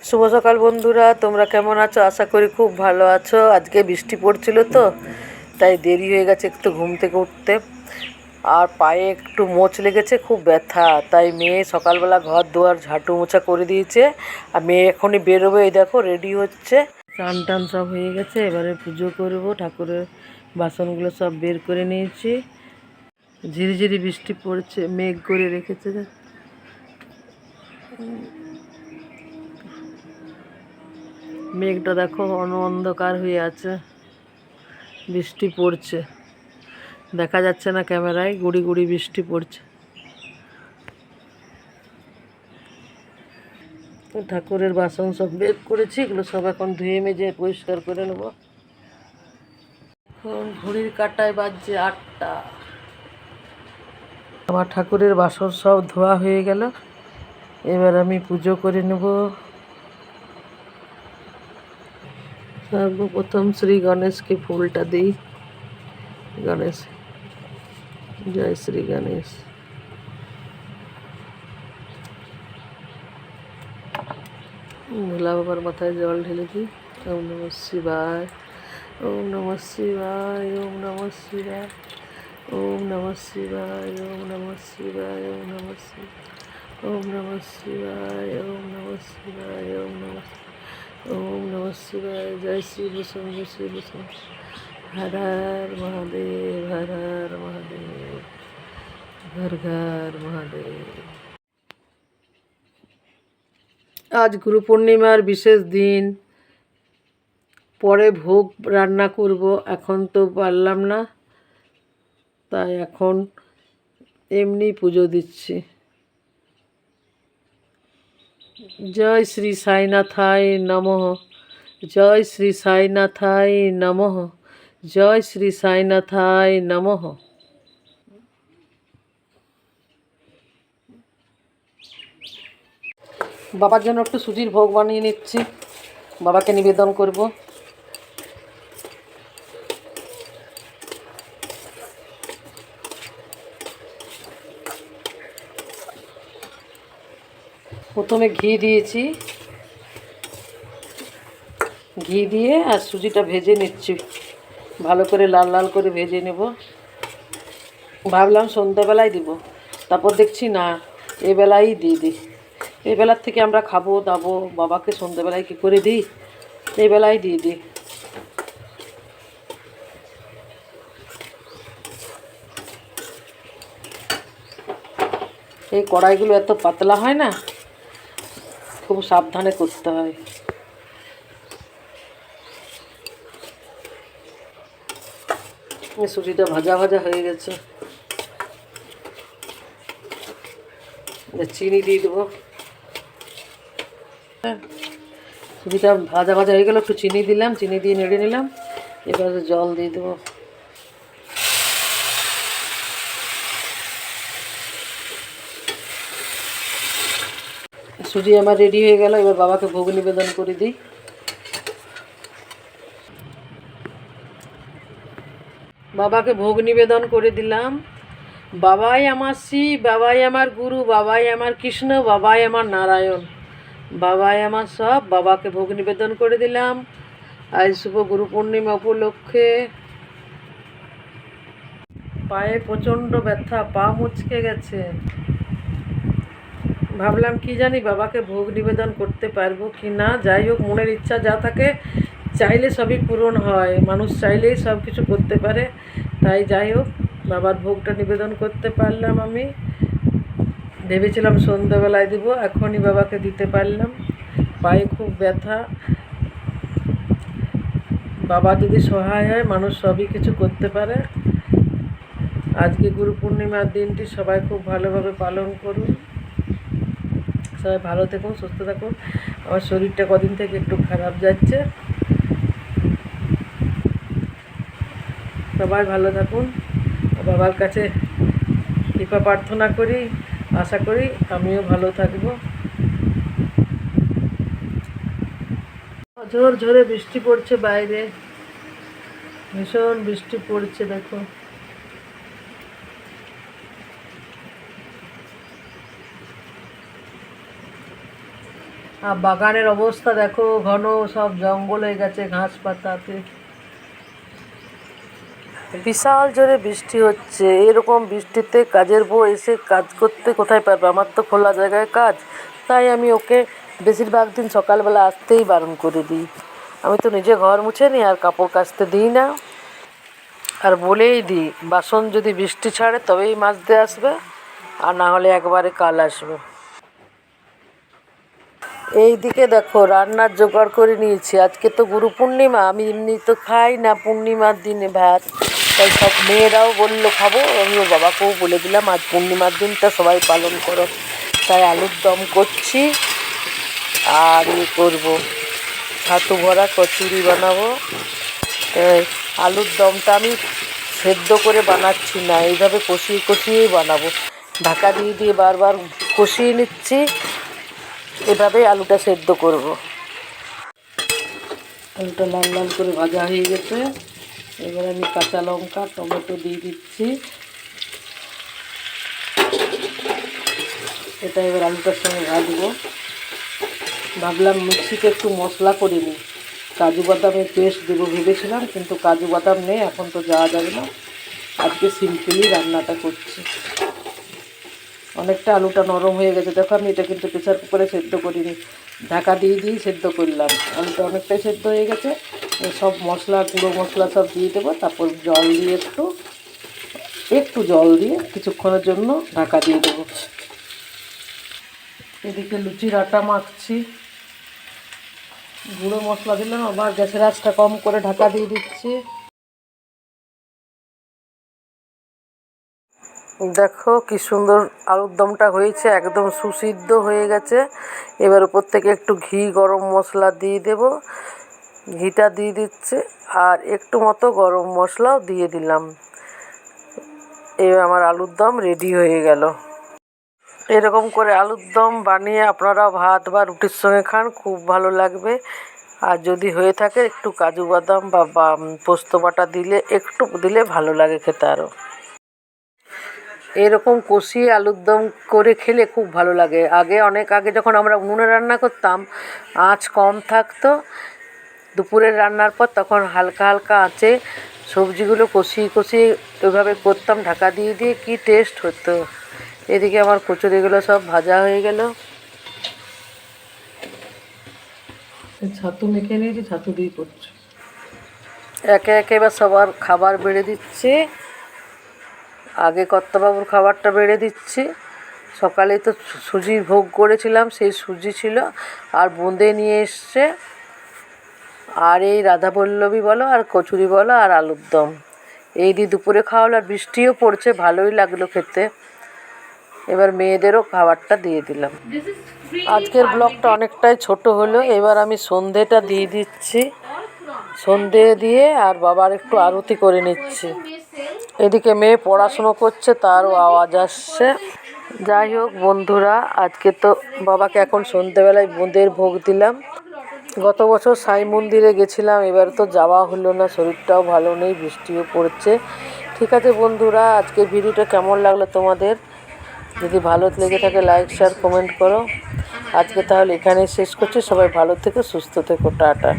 শুভ সকাল বন্ধুরা, তোমরা কেমন আছো? আশা করি খুব ভালো আছো। আজকে বৃষ্টি পড়ছিল তো, তাই দেরি হয়ে গেছে একটু ঘুম থেকে উঠতে। আর পায়ে একটু মোচ লেগেছে, খুব ব্যথা। তাই মেয়ে সকালবেলা ঘর দুয়ার ঝাঁটু মোছা করে দিয়েছে, আর মেয়ে এখনই বেরোবে। এই দেখো রেডি হচ্ছে। স্নান টান সব হয়ে গেছে, এবারে পুজো করব। ঠাকুরের বাসনগুলো সব বের করে নিয়েছি। ঝিরিঝিরি বৃষ্টি পড়ছে, মেঘ করে রেখেছে। মেঘটা দেখো অন্ধকার হয়ে আছে, বৃষ্টি পড়ছে। দেখা যাচ্ছে না ক্যামেরায়, গুড়ি গুড়ি বৃষ্টি পড়ছে। ঠাকুরের বাসন সব বের করেছি, এগুলো সব এখন ধুয়ে মেজে পরিষ্কার করে নেব। এখন ঘড়ির কাঁটায় বাজছে 8টা। আমার ঠাকুরের বাসন সব ধোয়া হয়ে গেল, এবার আমি পুজো করে নেব। সর্বপ্রথম শ্রী গণেশকে ফুলটা দিই। গণেশ, জয় শ্রী গণেশ। ভোলা বাবার মাথায় জল ঢেলে দিই। ওম নমঃ শিবায়, ওম নমঃ শিবায়, ওম নমঃ শিবায়, ওম নমঃ শিবায়, ওম নমঃ শিবায়, ওম নমঃ শিবায়, ওম নমঃ শিবায়, ওম নমঃ শিবায়, ওম নমঃ, ওম নমঃ শিবায়। জয় শ্রী ভূষণ, জয় শ্রী ভূষণ। হর হর মহাদেব, হর হর মহাদেব, ঘর ঘর মহাদেব। আজ গুরু পূর্ণিমার বিশেষ দিন। পরে ভোগ রান্না করব, এখন তো পারলাম না, তাই এখন এমনি পুজো দিচ্ছি। জয় শ্রী সাইনাথায় নমঃ, জয় শ্রী সাইনাথায় নমঃ, জয় শ্রী সাইনাথায় নমঃ। বাবার জন্য একটু সুজির ভোগ বানিয়ে নিচ্ছি, বাবাকে নিবেদন করব। প্রথমে ঘি দিয়েছি, ঘি দিয়ে আর সুজিটা ভেজে নিচ্ছি, ভালো করে লাল লাল করে ভেজে নেব। ভাবলাম সন্ধ্যাবেলায় দিব, তারপর দেখছি না, এবেলাই দিয়ে দিই। এবেলার থেকে আমরা খাবো দাবো, বাবাকে সন্ধ্যাবেলায় কী করে দিই, এবেলাই দিয়ে দিই। এই কড়াইগুলো এত পাতলা হয় না, খুব সাবধানে করতে হয়। সুজিটা ভাজা ভাজা হয়ে গেছে, চিনি দিয়ে দেবো। সুজিটা ভাজা ভাজা হয়ে গেল, একটু চিনি দিলাম, চিনি দিয়ে নেড়ে নিলাম। এবারে জল দিয়ে দেবো। সুজি আমার রেডি হয়ে গেল, এবার বাবাকে ভোগ নিবেদন করে দিই। বাবাকে ভোগ নিবেদন করে দিলাম। বাবাই আমার শিব, বাবাই আমার গুরু, বাবাই আমার কৃষ্ণ, বাবাই আমার নারায়ণ, বাবাই আমার সব। বাবাকে ভোগ নিবেদন করে দিলাম। আজ শুভ গুরু পূর্ণিমা উপলক্ষে। পায়ে প্রচণ্ড ব্যথা, পা মুচকে গেছে। ভাবলাম কি জানি বাবাকে ভোগ নিবেদন করতে পারবো কি না। যাই হোক, মনের ইচ্ছা যা থাকে, চাইলে সবই পূরণ হয়, মানুষ চাইলেই সব কিছু করতে পারে। তাই যাই হোক, বাবার ভোগটা নিবেদন করতে পারলাম। আমি ভেবেছিলাম সন্ধ্যাবেলায় দিব, এখনই বাবাকে দিতে পারলাম। পায়ে খুব ব্যথা, বাবা যদি সহায় হয়, মানুষ সবই কিছু করতে পারে। আজকে গুরু পূর্ণিমার দিনটি সবাই খুব ভালোভাবে পালন করুন। সবাই ভালো থাকুন, সুস্থ থাকুন। আমার শরীরটা কদিন থেকে একটু খারাপ যাচ্ছে। সবাই ভালো থাকুন, বাবার কাছে কৃপা প্রার্থনা করি, আশা করি আমিও ভালো থাকব। ঝোর ঝোরে বৃষ্টি পড়ছে বাইরে, ভীষণ বৃষ্টি পড়ছে দেখো। আর বাগানের অবস্থা দেখো, ঘন সব জঙ্গল হয়ে গেছে ঘাস পাতাতে। বিশাল জোরে বৃষ্টি হচ্ছে। এরকম বৃষ্টিতে কাজের বউ এসে কাজ করতে কোথায় পারবে? আমার তো খোলা জায়গায় কাজ, তাই আমি ওকে বেশিরভাগ দিন সকালবেলা আসতেই বারণ করে দিই। আমি তো নিজে ঘর মুছে নিই আর কাপড় কাচতে দিই না, আর বলেই দিই বাসন যদি বৃষ্টি ছাড়ে তবেই মাজতে আসবে, আর না হলে একবারে কাল আসবে। এই দিকে দেখো রান্নার জোগাড় করে নিয়েছি। আজকে তো গুরু পূর্ণিমা, আমি এমনি তো খাই না পূর্ণিমার দিনে ভাত, তাই সব মেয়েরাও বললো খাবো, আমি ওর বাবাকেও বলে দিলাম আজ পূর্ণিমার দিনটা সবাই পালন করো। তাই আলুর দম করছি আর করবো ছাতু ভরা কচুরি বানাবো। আলুর দমটা আমি সেদ্ধ করে বানাচ্ছি না, এইভাবে কষিয়ে কষিয়েই বানাবো। ঢাকা দিয়ে দিয়ে বারবার কষিয়ে নিচ্ছি, এভাবেই আলুটা সেদ্ধ করব। আলুটা লাল লাল করে ভাজা হয়ে গেছে, এবার আমি কাঁচা লঙ্কা টমেটো দিয়ে দিচ্ছি। এটা এবার আলুটার সঙ্গে ভাজবো। ভাবলাম মিক্সিতে একটু মশলা করে নিই, কাজু বাদামের পেস্ট দেবো ভেবেছিলাম, কিন্তু কাজু বাদাম নেই, এখন তো যাওয়া যাবে না। আজকে সিম্পলি রান্নাটা করছি। অনেকটা আলুটা নরম হয়ে গেছে দেখো, আমি এটা কিন্তু প্রেসার কুকারে সেদ্ধ করিনি, ঢাকা দিয়ে দিয়েই সেদ্ধ করলাম। আলুটা অনেকটাই সেদ্ধ হয়ে গেছে। সব মশলা গুঁড়ো মশলা সব দিয়ে দেবো, তারপর জল দিয়ে একটু জল দিয়ে কিছুক্ষণের জন্য ঢাকা দিয়ে দেবো। এদিকে লুচির আটা মাখছি, গুঁড়ো মশলা দিলাম, আবার গ্যাসের আঁচটা কম করে ঢাকা দিয়ে দিচ্ছি। দেখো কি সুন্দর আলুর দমটা হয়েছে, একদম সুসিদ্ধ হয়ে গেছে। এবার উপর থেকে একটু ঘি গরম মশলা দিয়ে দেব, ঘিটা দিয়ে দিচ্ছে, আর একটু মতো গরম মশলাও দিয়ে দিলাম। এবার আমার আলুর দম রেডি হয়ে গেল। এরকম করে আলুর দম বানিয়ে আপনারা ভাত বা রুটির সঙ্গে খান, খুব ভালো লাগবে। আর যদি হয়ে থাকে একটু কাজু বাদাম বা পোস্ত বাটা একটু দিলে ভালো লাগে খেতে। আরও এরকম কষিয়ে আলুর দম করে খেলে খুব ভালো লাগে। অনেক আগে যখন আমরা উনুনে রান্না করতাম, আঁচ কম থাকতো, দুপুরের রান্নার পর তখন হালকা হালকা আঁচে সবজিগুলো কষিয়ে কষিয়ে ওইভাবে করতাম ঢাকা দিয়ে দিয়ে, কি টেস্ট হতো। এদিকে আমার কচুরিগুলো সব ভাজা হয়ে গেল। ছাতু মেখে নিয়েছি, ছাতু দিয়ে করছি। একে একে এবার সবার খাবার বেড়ে দিচ্ছি। আগে কর্তাবাবুর খাবারটা বেড়ে দিচ্ছি। সকালে তো সুজির ভোগ করেছিলাম, সেই সুজি ছিল, আর বোঁদে নিয়ে এসছে, আর এই রাধাবল্লভী বলো আর কচুরি বলো আর আলুর দম, এই দিয়ে দুপুরে খাওয়ালো। আর বৃষ্টিও পড়ছে, ভালোই লাগলো খেতে। এবার মেয়েদেরও খাবারটা দিয়ে দিলাম। আজকের ব্লগটা অনেকটাই ছোট হলো। এবার আমি সন্ধেটা দিয়ে দিচ্ছি, সন্ধে দিয়ে আর বাবার একটু আরতি করে নিচ্ছি। এদিকে মেয়ে পড়াশুনো করছে, তারও আওয়াজ আসছে। যাই হোক বন্ধুরা, আজকে তো বাবাকে এখন সন্ধেবেলায় বোঁদের ভোগ দিলাম। গত বছর সাই মন্দিরে গেছিলাম, এবার তো যাওয়া হলো না, শরীরটাও ভালো নেই, বৃষ্টিও পড়ছে। ঠিক আছে বন্ধুরা, আজকের ভিডিওটা কেমন লাগলো তোমাদের? যদি ভালো লেগে থাকে লাইক শেয়ার কমেন্ট করো। আজকে তাহলে এখানেই শেষ করছি। সবাই ভালো থেকো, সুস্থ থেকো, টাটা।